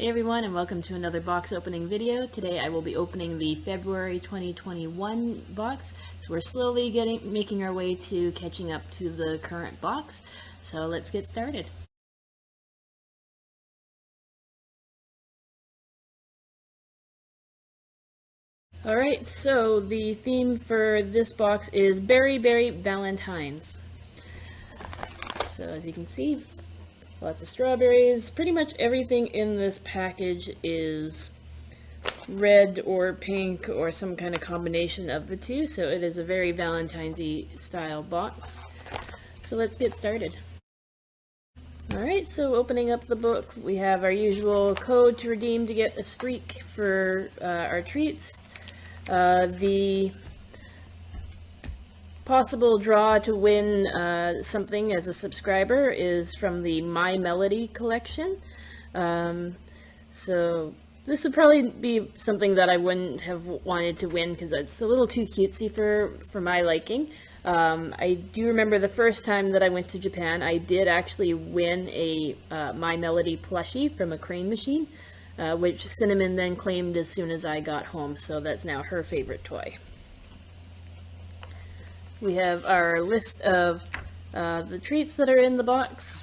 Hey everyone, and welcome to another box opening video. Today I will be opening the February 2021 box. So we're slowly making our way to catching up to the current box. So let's get started. Alright, so the theme for this box is Berry Berry Valentines. So as you can see, lots of strawberries. Pretty much everything in this package is red or pink or some kind of combination of the two, so it is a very Valentine's-y style box. So let's get started. Alright, so opening up the book, we have our usual code to redeem to get a streak for our treats. The possible draw to win something as a subscriber is from the My Melody collection. So this would probably be something that I wouldn't have wanted to win because it's a little too cutesy for my liking. I do remember the first time that I went to Japan, I did actually win a My Melody plushie from a crane machine, which Cinnamon then claimed as soon as I got home, so that's now her favorite toy. We have our list of the treats that are in the box.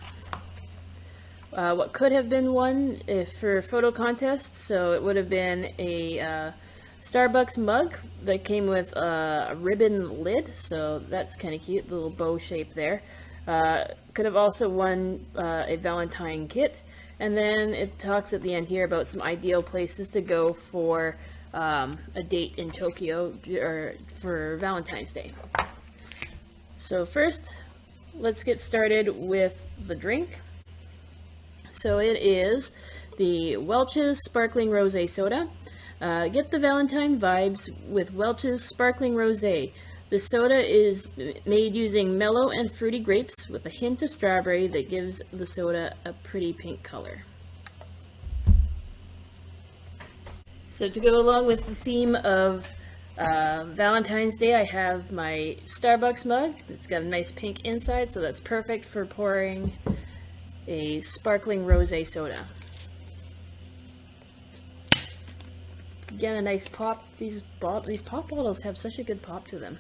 What could have been won for photo contest, so it would have been a Starbucks mug that came with a ribbon lid, so that's kind of cute, the little bow shape there. Could have also won a Valentine kit, and then it talks at the end here about some ideal places to go for a date in Tokyo or for Valentine's Day. So first, let's get started with the drink. So it is the Welch's Sparkling Rosé Soda. Get the Valentine vibes with Welch's Sparkling Rosé. The soda is made using mellow and fruity grapes with a hint of strawberry that gives the soda a pretty pink color. So to go along with the theme of Valentine's Day, I have my Starbucks mug. It's got a nice pink inside, so that's perfect for pouring a sparkling rosé soda. Again, a nice pop. These pop bottles have such a good pop to them.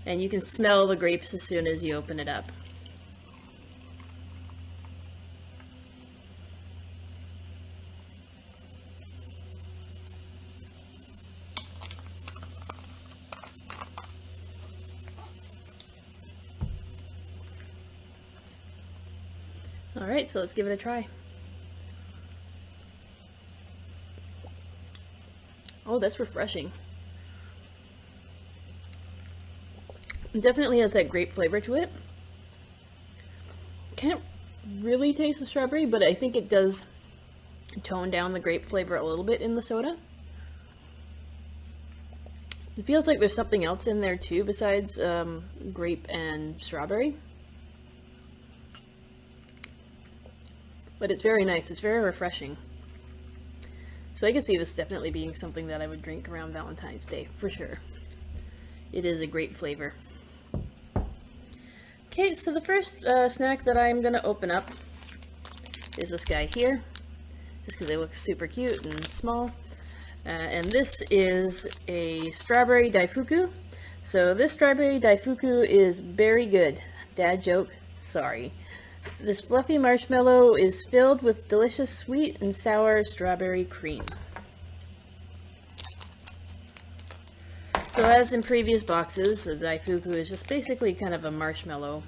And you can smell the grapes as soon as you open it up. Alright, so let's give it a try. Oh, that's refreshing. It definitely has that grape flavor to it. Can't really taste the strawberry, but I think it does tone down the grape flavor a little bit in the soda. It feels like there's something else in there too besides grape and strawberry. But it's very nice. It's very refreshing. So I can see this definitely being something that I would drink around Valentine's Day, for sure. It is a great flavor. Okay, so the first snack that I'm going to open up is this guy here, just because they look super cute and small. And this is a strawberry Daifuku. So this strawberry Daifuku is very good. Dad joke, sorry. This fluffy marshmallow is filled with delicious sweet and sour strawberry cream. So as in previous boxes, the Daifuku is just basically kind of a marshmallow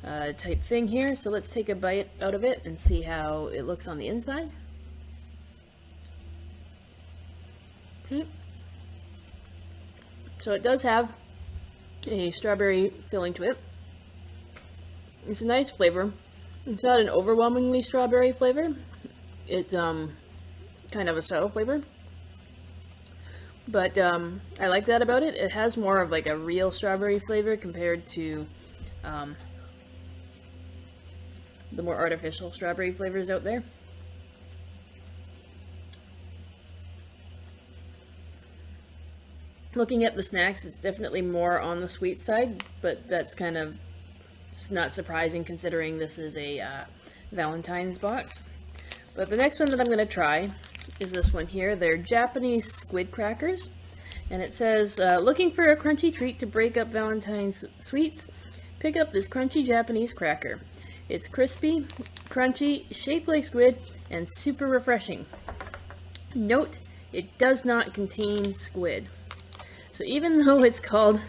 type thing here. So let's take a bite out of it and see how it looks on the inside. So it does have a strawberry filling to it. It's a nice flavor. It's not an overwhelmingly strawberry flavor. It's kind of a subtle flavor. But I like that about it. It has more of like a real strawberry flavor compared to the more artificial strawberry flavors out there. Looking at the snacks, it's definitely more on the sweet side, but that's kind of not surprising considering this is a Valentine's box. But the next one that I'm going to try is this one here. They're Japanese squid crackers. And it says, looking for a crunchy treat to break up Valentine's sweets? Pick up this crunchy Japanese cracker. It's crispy, crunchy, shaped like squid, and super refreshing. Note, it does not contain squid. So even though it's called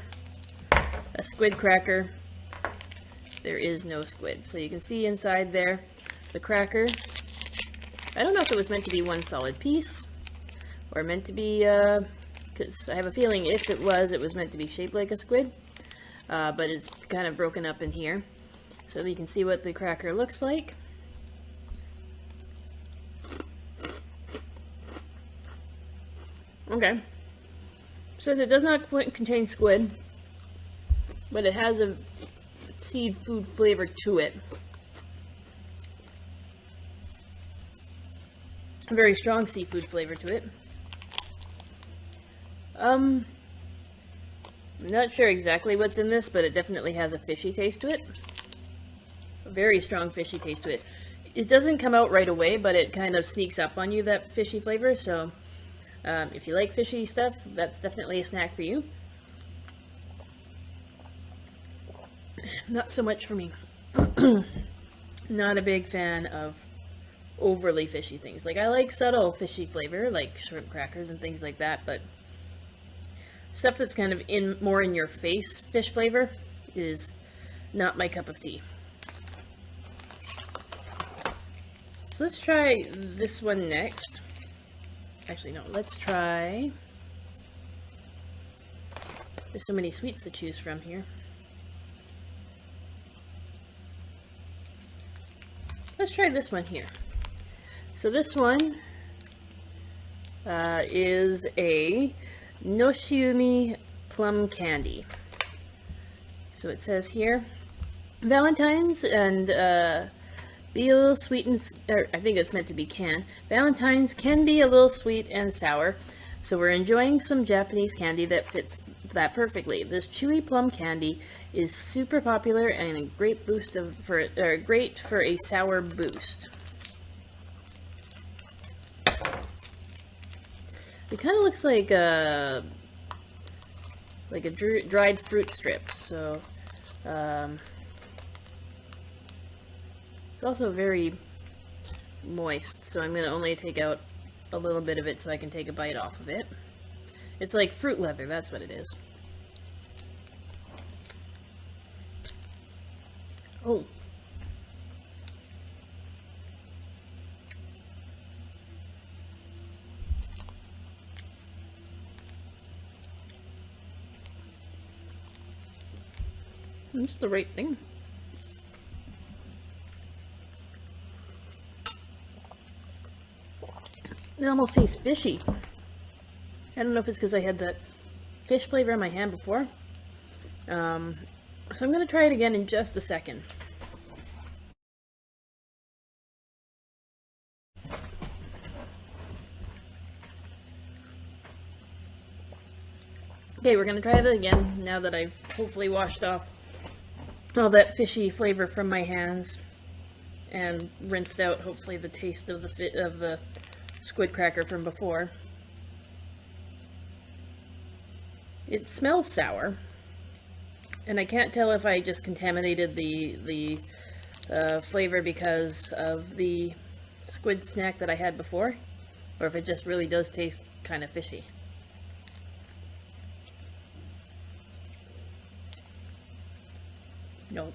a squid cracker, there is no squid. So you can see inside there, the cracker. I don't know if it was meant to be one solid piece, or meant to be, because I have a feeling if it was meant to be shaped like a squid, but it's kind of broken up in here. So we can see what the cracker looks like. Okay. Says it does not contain squid, but it has a seafood flavor to it. A very strong seafood flavor to it. I'm not sure exactly what's in this, but it definitely has a fishy taste to it. A very strong fishy taste to it. It doesn't come out right away, but it kind of sneaks up on you, that fishy flavor, so if you like fishy stuff, that's definitely a snack for you. Not so much for me. Not a big fan of overly fishy things. Like, I like subtle fishy flavor, like shrimp crackers and things like that, but stuff that's kind of more in your face fish flavor is not my cup of tea. So let's try this one next. Actually, no, let's try... There's so many sweets to choose from here. Let's try this one here. So this one is a Noshiumi Plum Candy. So it says here, Valentine's and be a little sweet and, or I think it's meant to be can. Valentine's can be a little sweet and sour, so we're enjoying some Japanese candy that fits that perfectly. This chewy plum candy is super popular and a great boost great for a sour boost. It kind of looks like a dried fruit strip, so it's also very moist, so I'm going to only take out a little bit of it so I can take a bite off of it. It's like fruit leather, that's what it is. Oh. It's the right thing. It almost tastes fishy. I don't know if it's because I had that fish flavor in my hand before. So I'm going to try it again in just a second. Okay, we're going to try it again now that I've hopefully washed off all that fishy flavor from my hands and rinsed out hopefully the taste of the squid cracker from before. It smells sour, and I can't tell if I just contaminated the flavor because of the squid snack that I had before, or if it just really does taste kind of fishy. Nope.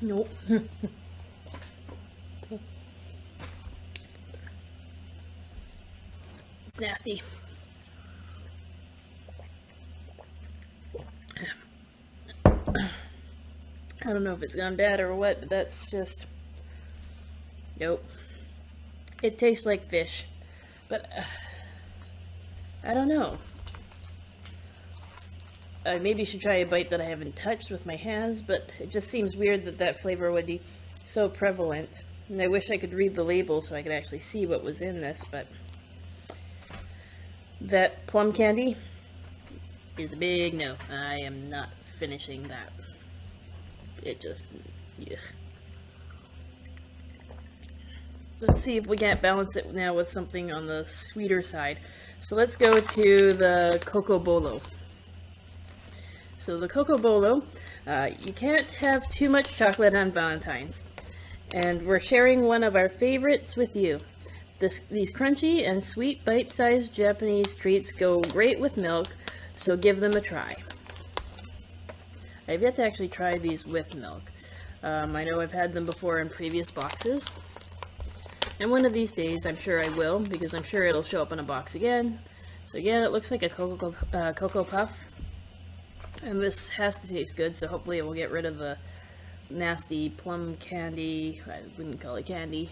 Nope. It's nasty. I don't know if it's gone bad or what, but that's just... Nope. It tastes like fish, but I don't know. I maybe should try a bite that I haven't touched with my hands, but it just seems weird that that flavor would be so prevalent. And I wish I could read the label so I could actually see what was in this, but that plum candy is a big no. I am not finishing that. It just, yeah. let's see if we can't balance it now with something on the sweeter side. So let's go to the Cocobolo. So the Cocobolo, you can't have too much chocolate on Valentine's. And we're sharing one of our favorites with you. These crunchy and sweet bite-sized Japanese treats go great with milk, so give them a try. I've yet to actually try these with milk. I know I've had them before in previous boxes. And one of these days, I'm sure I will, because I'm sure it'll show up in a box again. So again, it looks like a Cocoa Puff. And this has to taste good, so hopefully it will get rid of the nasty plum candy, I wouldn't call it candy,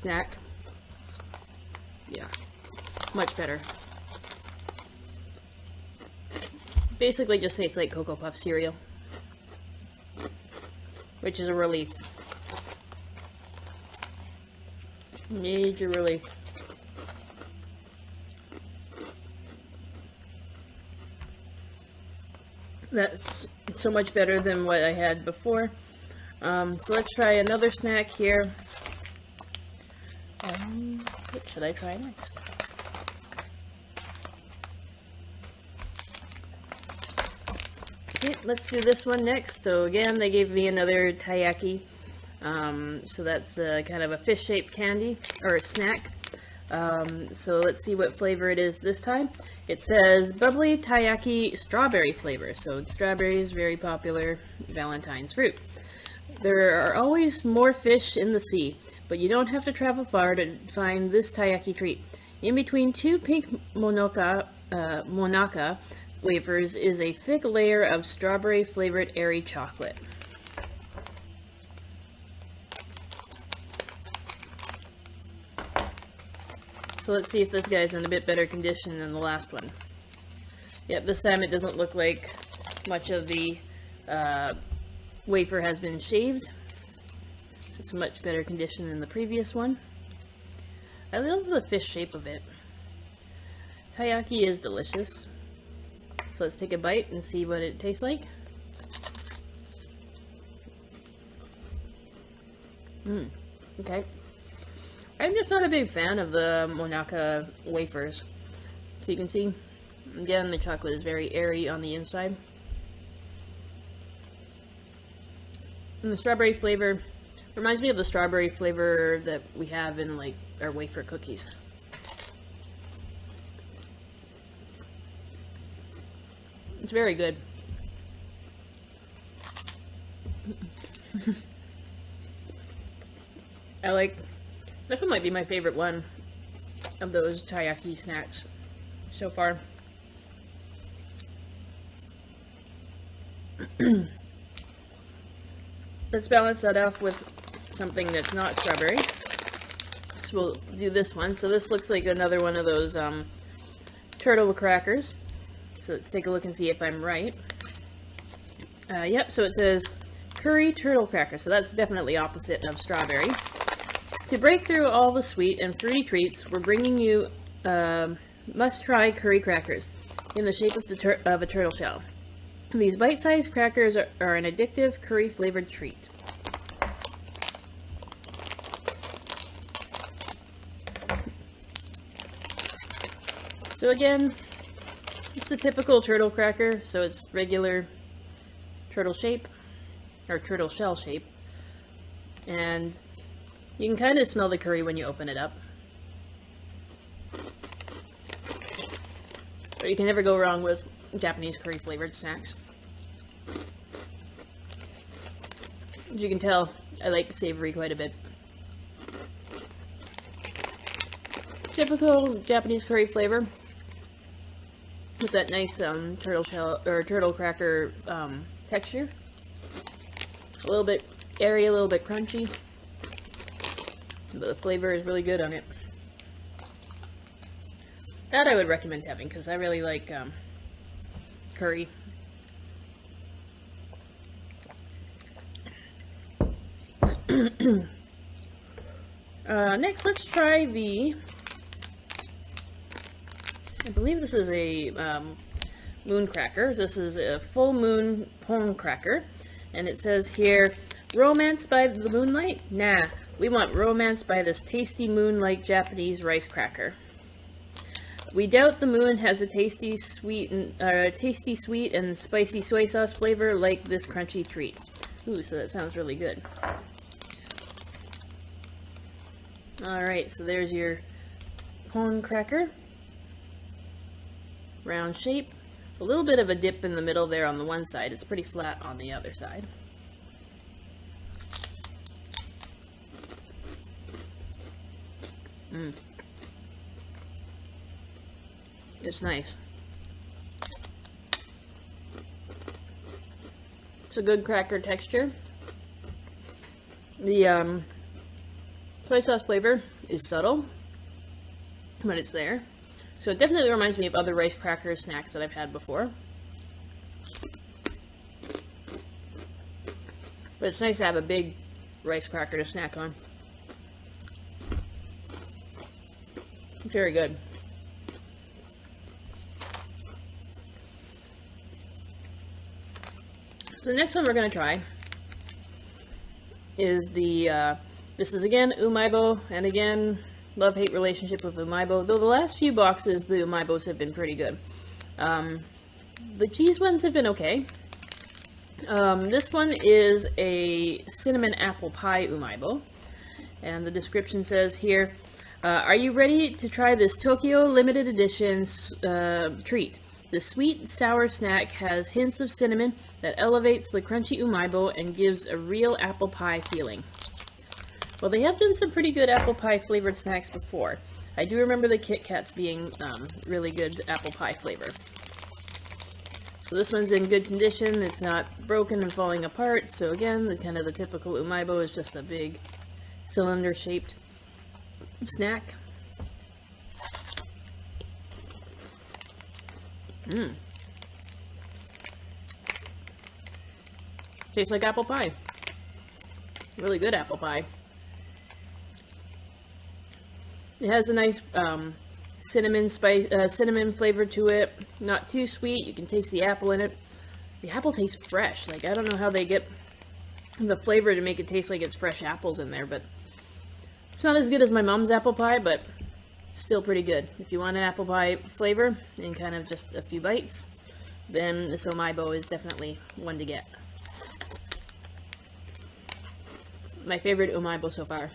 snack. Yeah, much better. Basically just tastes like Cocoa Puff cereal, which is a relief. Major relief. That's so much better than what I had before. So let's try another snack here. What should I try next? Okay, let's do this one next. So again, they gave me another taiyaki. So that's kind of a fish-shaped candy, or snack. So let's see what flavor it is this time. It says Bubbley Taiyaki strawberry flavor. So strawberry is very popular Valentine's fruit. There are always more fish in the sea, but you don't have to travel far to find this taiyaki treat. In between two pink monaka wafers is a thick layer of strawberry flavored airy chocolate. So let's see if this guy's in a bit better condition than the last one. Yep, this time it doesn't look like much of the wafer has been shaved. So it's a much better condition than the previous one. I love the fish shape of it. Taiyaki is delicious. So let's take a bite and see what it tastes like. Okay. I'm just not a big fan of the Monaka wafers. So you can see, again, the chocolate is very airy on the inside. And the strawberry flavor reminds me of the strawberry flavor that we have in like our wafer cookies. It's very good. I like, this one might be my favorite one of those taiyaki snacks so far. Let's balance that off with something that's not strawberry. So we'll do this one. So this looks like another one of those turtle crackers. So let's take a look and see if I'm right. Yep, so it says curry turtle cracker. So that's definitely opposite of strawberry. To break through all the sweet and fruity treats, we're bringing you must-try curry crackers in the shape of a turtle shell. These bite-sized crackers are an addictive curry-flavored treat. So again, it's the typical turtle cracker, so it's regular turtle shape, or turtle shell shape. And you can kind of smell the curry when you open it up. But you can never go wrong with Japanese curry flavored snacks. As you can tell, I like savory quite a bit. Typical Japanese curry flavor with that nice turtle shell or turtle cracker texture. A little bit airy, a little bit crunchy, but the flavor is really good on it. That I would recommend having because I really like curry. Next, let's try the, I believe this is a moon cracker. This is a full moon pong cracker. And it says here, romance by the moonlight? Nah, We want romance by this tasty moon-like Japanese rice cracker. We doubt the moon has a tasty sweet and spicy soy sauce flavor like this crunchy treat. Ooh, so that sounds really good. Alright, so there's your cone cracker. Round shape. A little bit of a dip in the middle there on the one side. It's pretty flat on the other side. It's nice. It's a good cracker texture. The soy sauce flavor is subtle, but it's there. So it definitely reminds me of other rice cracker snacks that I've had before. But it's nice to have a big rice cracker to snack on. Very good. So the next one we're going to try is the, this is again Umaibo, and again, love-hate relationship with Umaibo, though the last few boxes, the Umaibos have been pretty good. The cheese ones have been okay. This one is a cinnamon apple pie Umaibo, and the description says here, are you ready to try this Tokyo limited edition treat? The sweet sour snack has hints of cinnamon that elevates the crunchy Umaibo and gives a real apple pie feeling. Well, they have done some pretty good apple pie flavored snacks before. I do remember the Kitkats being really good apple pie flavor. So this one's in good condition. It's not broken and falling apart. So again, the kind of the typical Umaibo is just a big cylinder shaped snack. Tastes like apple pie. Really good apple pie. It has a nice cinnamon flavor to it. Not too sweet. You can taste the apple in it. The apple tastes fresh. Like, I don't know how they get the flavor to make it taste like it's fresh apples in there, but it's not as good as my mom's apple pie, but still pretty good. If you want an apple pie flavor in kind of just a few bites, then this Umaibo is definitely one to get. My favorite Umaibo so far.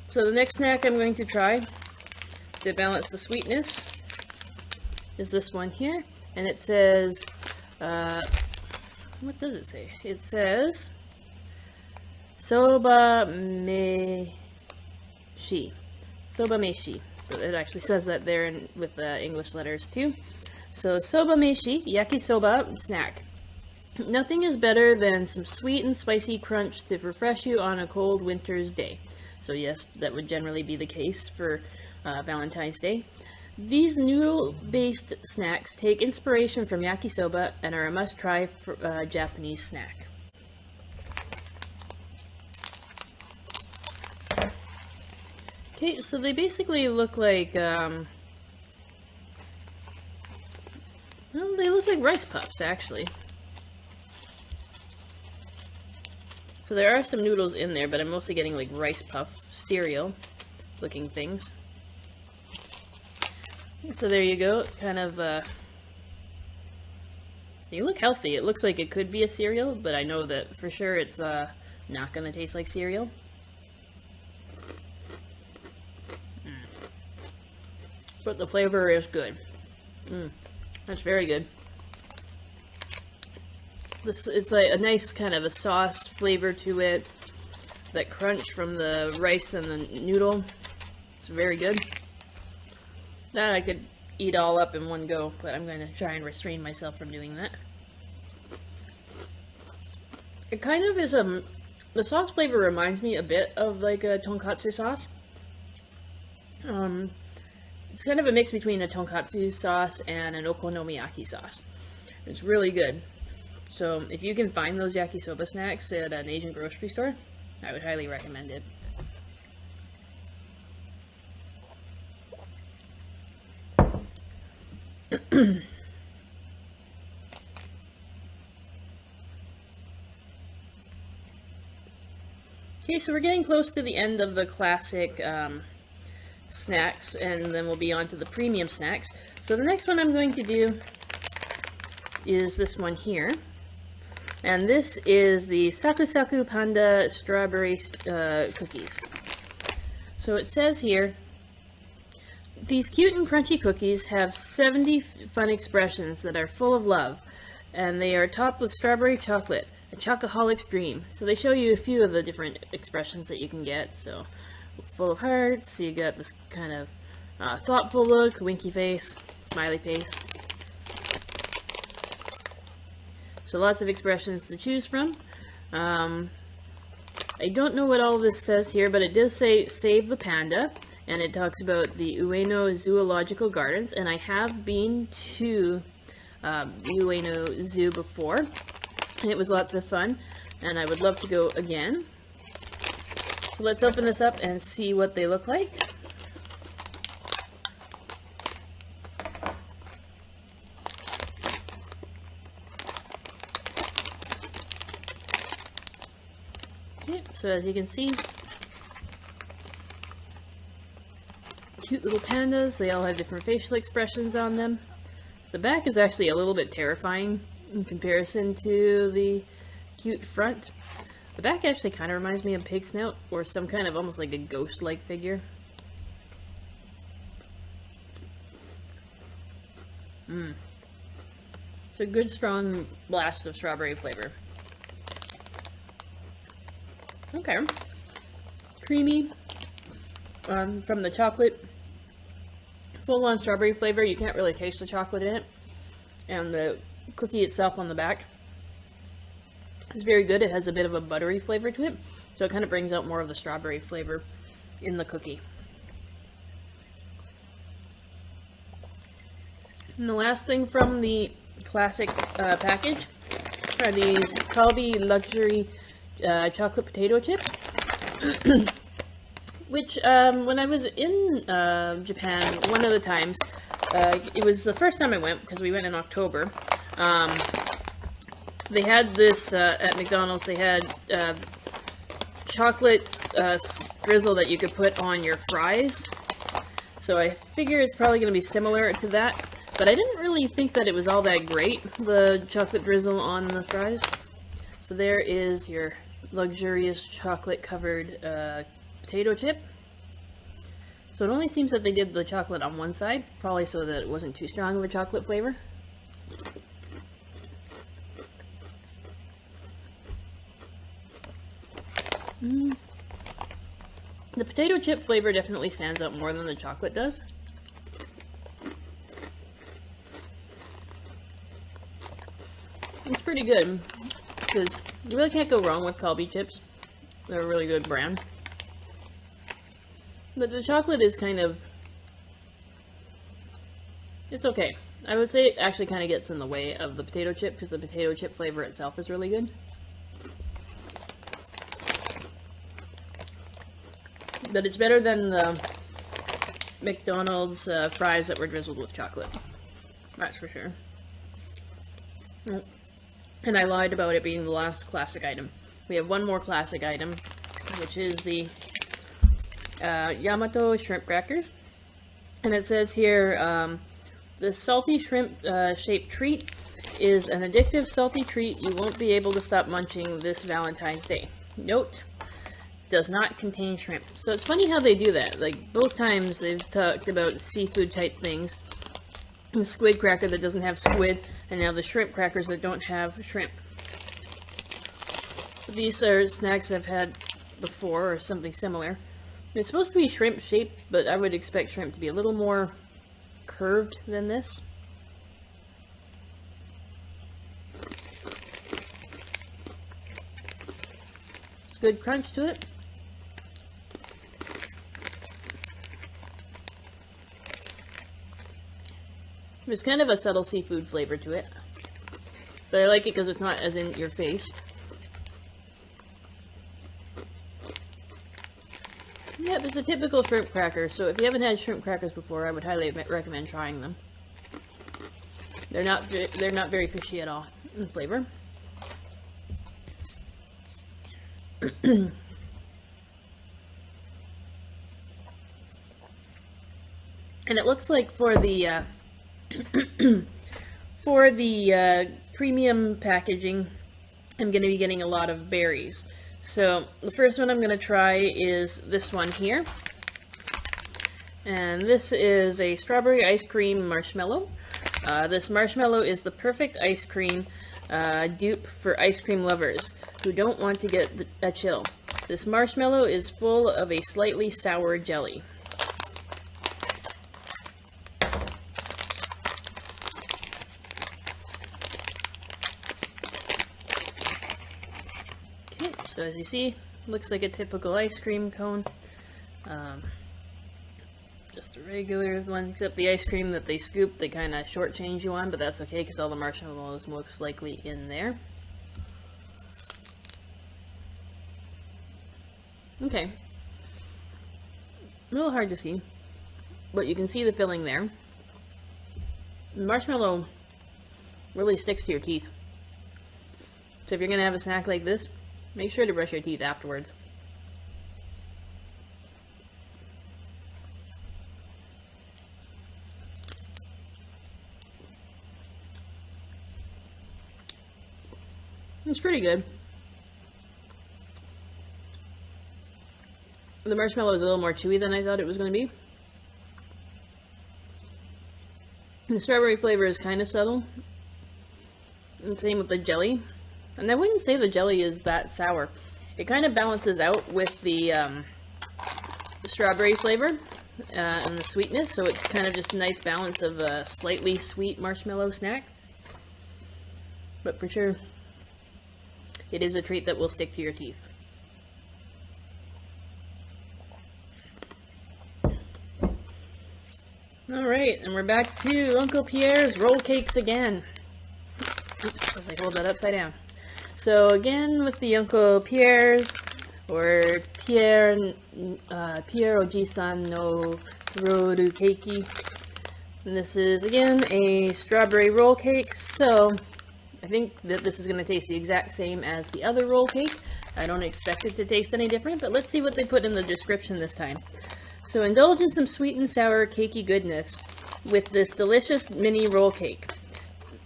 So the next snack I'm going to try to balance the sweetness is this one here, and it says, what does it say? It says Soba Meshi. Soba Meshi. So it actually says that there with the English letters too. So Soba Meshi, Yakisoba snack. Nothing is better than some sweet and spicy crunch to refresh you on a cold winter's day. So yes, that would generally be the case for Valentine's Day. These noodle-based snacks take inspiration from yakisoba and are a must-try for Japanese snack. Okay, so they basically look like, well, they look like rice puffs, actually. So there are some noodles in there, but I'm mostly getting like rice puff cereal looking things. So there you go, kind of, they look healthy. It looks like it could be a cereal, but I know that for sure it's not going to taste like cereal. But the flavor is good. That's very good. It's like a nice kind of a sauce flavor to it. That crunch from the rice and the noodle. It's very good. That I could eat all up in one go, but I'm going to try and restrain myself from doing that. It kind of is the sauce flavor reminds me a bit of like a tonkatsu sauce. It's kind of a mix between a tonkatsu sauce and an okonomiyaki sauce. It's really good. So if you can find those yakisoba snacks at an Asian grocery store, I would highly recommend it. Okay, so we're getting close to the end of the classic snacks, and then we'll be on to the premium snacks. So the next one I'm going to do is this one here. And this is the Sakusaku Panda Strawberry Cookies. So it says here, these cute and crunchy cookies have 70 fun expressions that are full of love. And they are topped with strawberry chocolate, a chocoholic's dream. So they show you a few of the different expressions that you can get. So full of hearts, you got this kind of thoughtful look, winky face, smiley face. So lots of expressions to choose from. I don't know what all this says here, but it does say save the panda, and it talks about the Ueno Zoological Gardens, and I have been to Ueno Zoo before, and it was lots of fun, and I would love to go again. So let's open this up and see what they look like. So as you can see, cute little pandas. They all have different facial expressions on them. The back is actually a little bit terrifying in comparison to the cute front. The back actually kind of reminds me of Pig Snout, or some kind of almost like a ghost-like figure. It's a good strong blast of strawberry flavor. Okay. Creamy from the chocolate. Full-on strawberry flavor. You can't really taste the chocolate in it. And the cookie itself on the back is very good. It has a bit of a buttery flavor to it. So it kind of brings out more of the strawberry flavor in the cookie. And the last thing from the classic package are these Calbee Luxury chocolate potato chips, which when I was in Japan one of the times, it was the first time I went because we went in October. They had this at McDonald's. They had chocolate drizzle that you could put on your fries. So I figure it's probably going to be similar to that, but I didn't really think that it was all that great, the chocolate drizzle on the fries. So there is your luxurious chocolate covered potato chip. So it only seems that they did the chocolate on one side, probably so that it wasn't too strong of a chocolate flavor. The potato chip flavor definitely stands out more than the chocolate does. It's pretty good, because you really can't go wrong with Calbee chips. They're a really good brand. But the chocolate is kind of... it's okay. I would say it actually kind of gets in the way of the potato chip, because the potato chip flavor itself is really good. But it's better than the McDonald's fries that were drizzled with chocolate. That's for sure. And I lied about it being the last classic item. We have one more classic item, which is the Yamamoto shrimp crackers. And it says here, the salty shrimp shaped treat is an addictive salty treat you won't be able to stop munching this Valentine's Day. Note, does not contain shrimp. So it's funny how they do that. Like, both times they've talked about seafood type things. The squid cracker that doesn't have squid, and now the shrimp crackers that don't have shrimp. These are snacks I've had before, or something similar. It's supposed to be shrimp shaped, but I would expect shrimp to be a little more curved than this. It's good crunch to it. There's kind of a subtle seafood flavor to it, but I like it because it's not as in your face. Yep, it's a typical shrimp cracker, so if you haven't had shrimp crackers before, I would highly recommend trying them. They're not very fishy at all in flavor. And it looks like for the premium packaging, I'm going to be getting a lot of berries. So the first one I'm going to try is this one here. And this is a strawberry ice cream marshmallow. This marshmallow is the perfect ice cream dupe for ice cream lovers who don't want to get a chill. This marshmallow is full of a slightly sour jelly. Okay, so as you see, looks like a typical ice cream cone. Just a regular one, except the ice cream that they scoop, they kind of shortchange you on, but that's okay because all the marshmallow is most likely in there. Okay. A little hard to see, but you can see the filling there. The marshmallow really sticks to your teeth. So if you're going to have a snack like this, make sure to brush your teeth afterwards. It's pretty good. The marshmallow is a little more chewy than I thought it was going to be. The strawberry flavor is kind of subtle. And same with the jelly. And I wouldn't say the jelly is that sour. It kind of balances out with the strawberry flavor and the sweetness. So it's kind of just a nice balance of a slightly sweet marshmallow snack. But for sure, it is a treat that will stick to your teeth. Alright, and we're back to Uncle Pierre's roll cakes again. Oops, as I hold that upside down. So again with the Uncle Pierre's, or Pierre Oji-san no Roru Keiki. And this is again a strawberry roll cake, so I think that this is going to taste the exact same as the other roll cake. I don't expect it to taste any different, but let's see what they put in the description this time. So indulge in some sweet and sour cakey goodness with this delicious mini roll cake.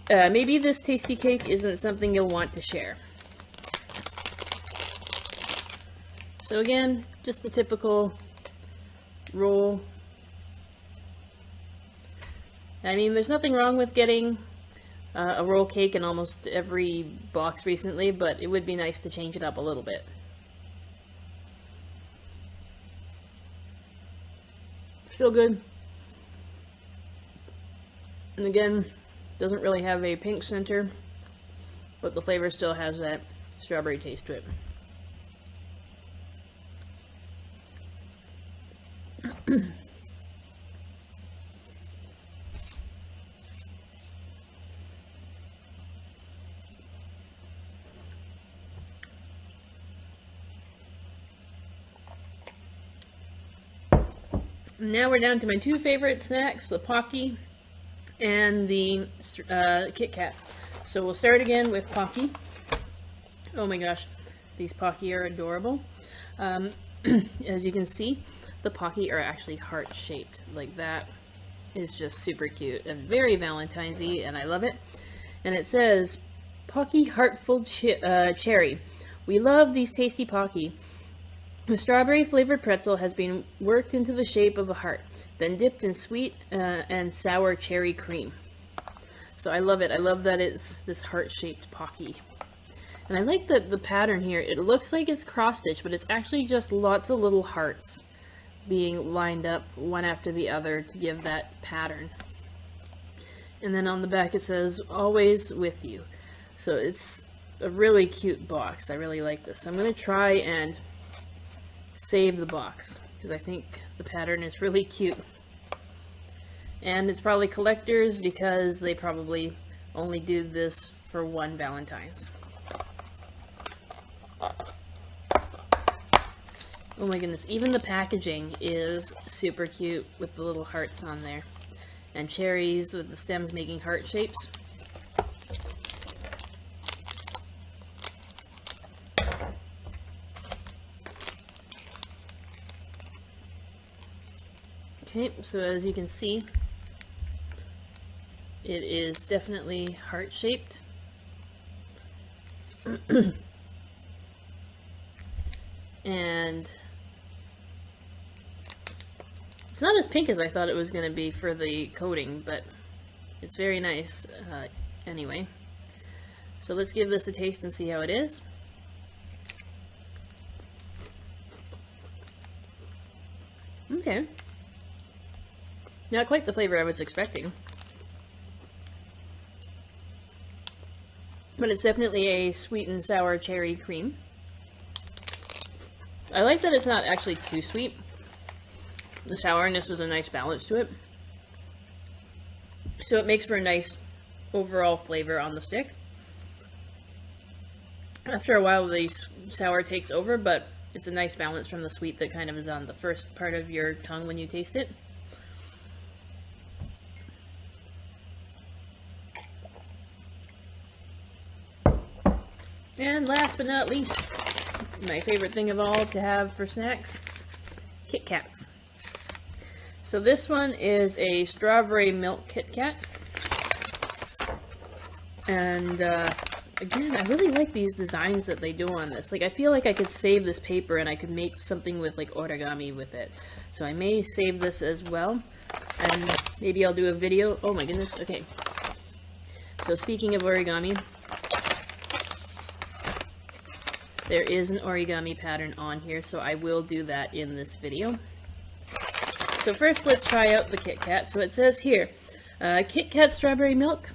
Maybe this tasty cake isn't something you'll want to share. So again, just the typical roll. I mean, there's nothing wrong with getting a roll cake in almost every box recently, but it would be nice to change it up a little bit. Still good. And again, doesn't really have a pink center, but the flavor still has that strawberry taste to it. Now we're down to my two favorite snacks, the Pocky and the Kitkat. So we'll start again with Pocky. Oh my gosh, these Pocky are adorable. As you can see, the Pocky are actually heart-shaped. Like, that is just super cute and very Valentine's-y, and I love it. And it says, Pocky Heartful Cherry. We love these tasty Pocky. The strawberry-flavored pretzel has been worked into the shape of a heart, then dipped in sweet and sour cherry cream. So I love it. I love that it's this heart-shaped Pocky. And I like the pattern here. It looks like it's cross-stitch, but it's actually just lots of little hearts being lined up one after the other to give that pattern. And then on the back it says, always with you. So it's a really cute box. I really like this. So I'm going to try and save the box because I think the pattern is really cute. And it's probably collectors because they probably only do this for one Valentine's. Oh my goodness, even the packaging is super cute with the little hearts on there. And cherries with the stems making heart shapes. Okay, so as you can see, it is definitely heart-shaped. And it's not as pink as I thought it was going to be for the coating, but it's very nice anyway. So let's give this a taste and see how it is. Okay. Not quite the flavor I was expecting. But it's definitely a sweet and sour cherry cream. I like that it's not actually too sweet. The sourness is a nice balance to it. So it makes for a nice overall flavor on the stick. After a while the sour takes over, but it's a nice balance from the sweet that kind of is on the first part of your tongue when you taste it. And last but not least, my favorite thing of all to have for snacks, Kit Kats. So this one is a strawberry milk Kit Kat. And again, I really like these designs that they do on this. Like, I feel like I could save this paper and I could make something with like origami with it. So I may save this as well. And maybe I'll do a video. Oh my goodness, okay. So speaking of origami, there is an origami pattern on here, so I will do that in this video. So first, let's try out the Kit Kat. So it says here, Kit Kat strawberry milk.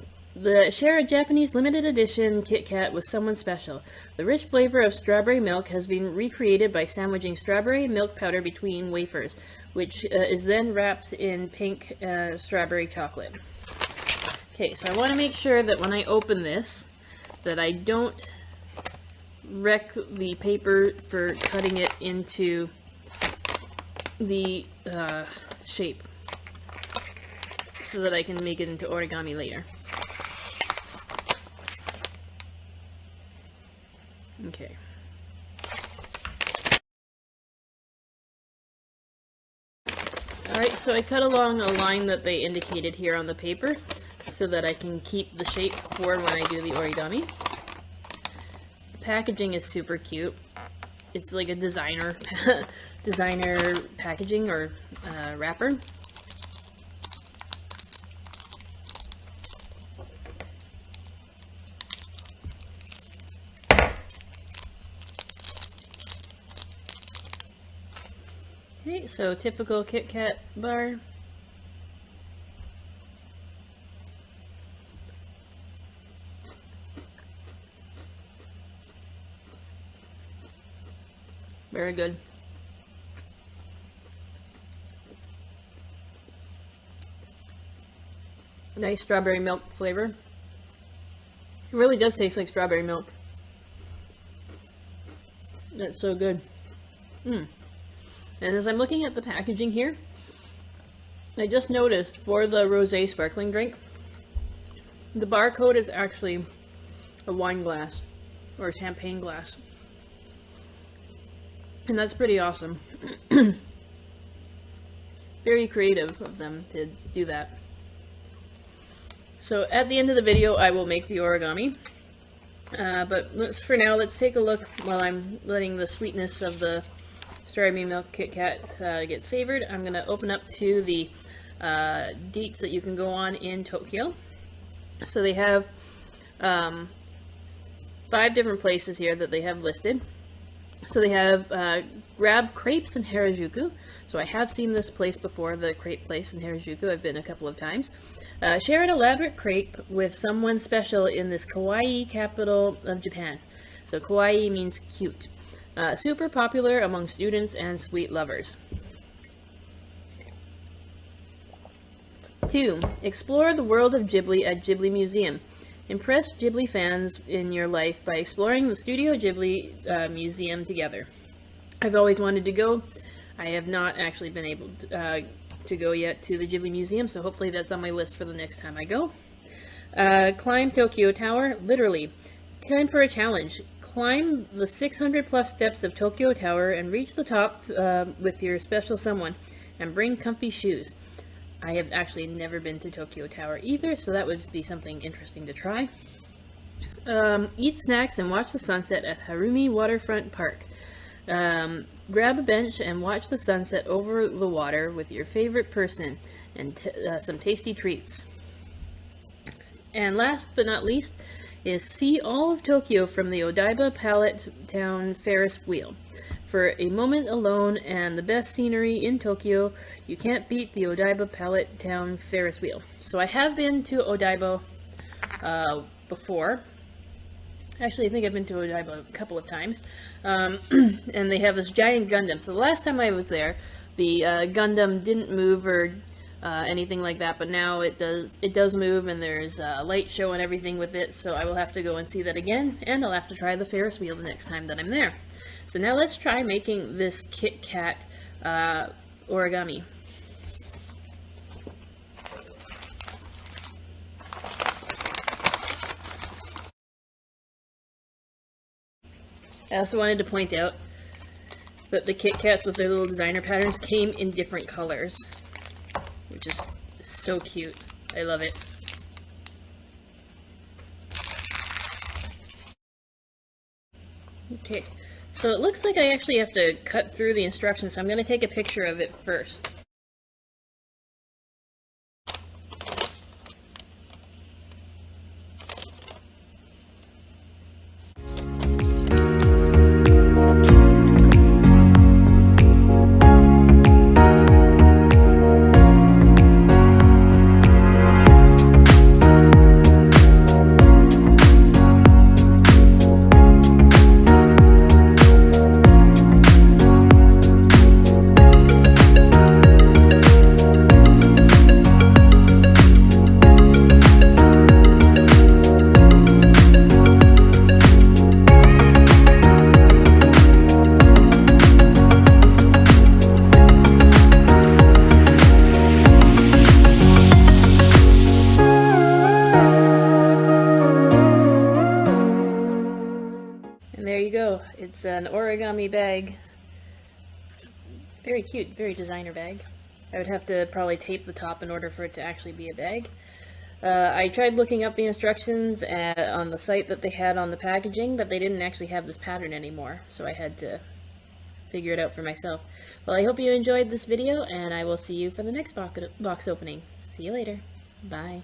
Share a Japanese limited edition Kit Kat with someone special. The rich flavor of strawberry milk has been recreated by sandwiching strawberry milk powder between wafers, which is then wrapped in pink strawberry chocolate. Okay, so I want to make sure that when I open this, that I don't wreck the paper for cutting it into the shape so that I can make it into origami later. Okay. Alright, so I cut along a line that they indicated here on the paper so that I can keep the shape for when I do the origami. Packaging is super cute. It's like a designer packaging or wrapper. Okay, so typical Kit Kat bar. Very good. Nice strawberry milk flavor. It really does taste like strawberry milk. That's so good. And as I'm looking at the packaging here, I just noticed for the rosé sparkling drink, the barcode is actually a wine glass or a champagne glass. And that's pretty awesome. Very creative of them to do that. So at the end of the video, I will make the origami. But for now, let's take a look while I'm letting the sweetness of the strawberry milk Kit Kat get savored. I'm going to open up to the Deets that you can go on in Tokyo. So they have 5 different places here that they have listed. So they have Grab Crepes in Harajuku. So I have seen this place before, the crepe place in Harajuku. I've been a couple of times. Share an elaborate crepe with someone special in this kawaii capital of Japan. So kawaii means cute. Super popular among students and sweet lovers. 2. Explore the world of Ghibli at Ghibli Museum. Impress Ghibli fans in your life by exploring the Studio Ghibli Museum together. I've always wanted to go. I have not actually been able to go yet to the Ghibli Museum, so hopefully that's on my list for the next time I go. Climb Tokyo Tower. Literally. Time for a challenge. Climb the 600 plus steps of Tokyo Tower and reach the top with your special someone. and bring comfy shoes. I have actually never been to Tokyo Tower either, so that would be something interesting to try. Eat snacks and watch the sunset at Harumi Waterfront Park. Grab a bench and watch the sunset over the water with your favorite person and some tasty treats. And last but not least is see all of Tokyo from the Odaiba Palette Town Ferris wheel. For a moment alone and the best scenery in Tokyo, you can't beat the Odaiba Palette Town Ferris wheel. So I have been to Odaiba before. Actually, I think I've been to Umaibo a couple of times, and they have this giant Gundam. So the last time I was there, the Gundam didn't move or anything like that, but now it does move, and there's a light show and everything with it, so I will have to go and see that again, and I'll have to try the Ferris wheel the next time that I'm there. So now let's try making this Kitkat origami. I also wanted to point out that the Kit Kats with their little designer patterns came in different colors, which is so cute. I love it. Okay, so it looks like I actually have to cut through the instructions, so I'm going to take a picture of it first. There you go. It's an origami bag. Very cute, very designer bag. I would have to probably tape the top in order for it to actually be a bag. I tried looking up the instructions on the site that they had on the packaging, but they didn't actually have this pattern anymore, so I had to figure it out for myself. Well, I hope you enjoyed this video, and I will see you for the next box opening. See you later. Bye.